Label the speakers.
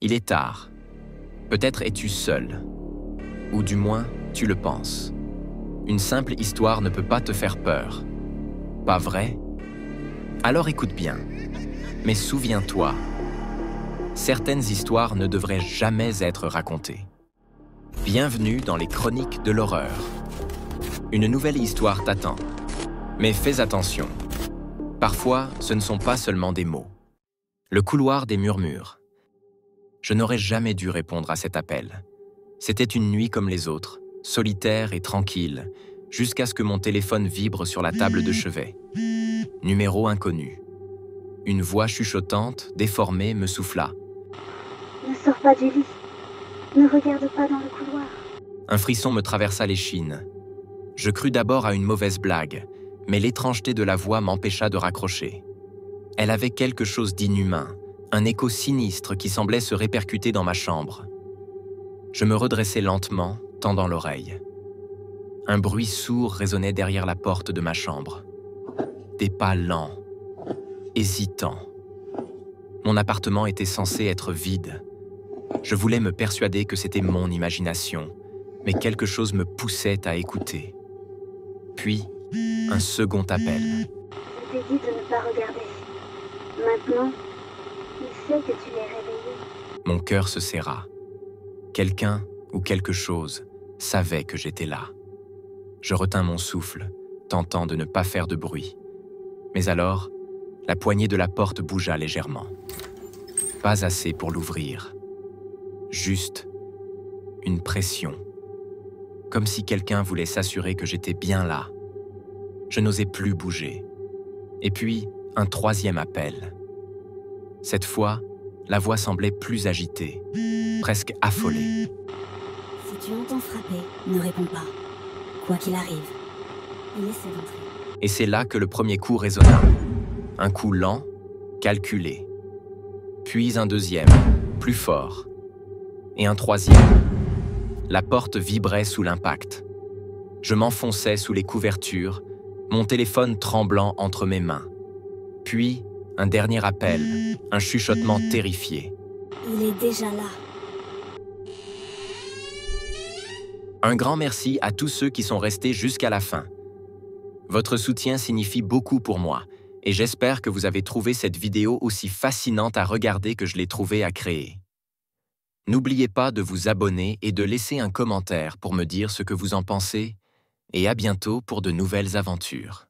Speaker 1: Il est tard. Peut-être es-tu seul. Ou du moins, tu le penses. Une simple histoire ne peut pas te faire peur. Pas vrai? Alors écoute bien. Mais souviens-toi, certaines histoires ne devraient jamais être racontées. Bienvenue dans les Chroniques de l'horreur. Une nouvelle histoire t'attend. Mais fais attention. Parfois, ce ne sont pas seulement des mots. Le couloir des murmures. Je n'aurais jamais dû répondre à cet appel. C'était une nuit comme les autres, solitaire et tranquille, jusqu'à ce que mon téléphone vibre sur la table de chevet. Numéro inconnu. Une voix chuchotante, déformée, me souffla.
Speaker 2: Ne sors pas du lit. Ne regarde pas dans le couloir.
Speaker 1: Un frisson me traversa l'échine. Je crus d'abord à une mauvaise blague, mais l'étrangeté de la voix m'empêcha de raccrocher. Elle avait quelque chose d'inhumain, un écho sinistre qui semblait se répercuter dans ma chambre. Je me redressai lentement, tendant l'oreille. Un bruit sourd résonnait derrière la porte de ma chambre. Des pas lents, hésitants. Mon appartement était censé être vide. Je voulais me persuader que c'était mon imagination, mais quelque chose me poussait à écouter. Puis, un second appel.
Speaker 2: Je t'ai dit de ne pas regarder. Maintenant, il sait que tu l'es réveillé.
Speaker 1: Mon cœur se serra. Quelqu'un ou quelque chose savait que j'étais là. Je retins mon souffle, tentant de ne pas faire de bruit. Mais alors, la poignée de la porte bougea légèrement. Pas assez pour l'ouvrir. Juste une pression. Comme si quelqu'un voulait s'assurer que j'étais bien là. Je n'osais plus bouger. Et puis, un troisième appel. Cette fois, la voix semblait plus agitée, presque affolée.
Speaker 2: Si tu entends frapper, ne réponds pas. Quoi qu'il arrive, laisse entrer.
Speaker 1: Et c'est là que le premier coup résonna. Un coup lent, calculé. Puis un deuxième, plus fort. Et un troisième. La porte vibrait sous l'impact. Je m'enfonçais sous les couvertures, mon téléphone tremblant entre mes mains. Puis, un dernier appel, un chuchotement terrifié.
Speaker 2: Il est déjà là.
Speaker 1: Un grand merci à tous ceux qui sont restés jusqu'à la fin. Votre soutien signifie beaucoup pour moi, et j'espère que vous avez trouvé cette vidéo aussi fascinante à regarder que je l'ai trouvée à créer. N'oubliez pas de vous abonner et de laisser un commentaire pour me dire ce que vous en pensez, et à bientôt pour de nouvelles aventures.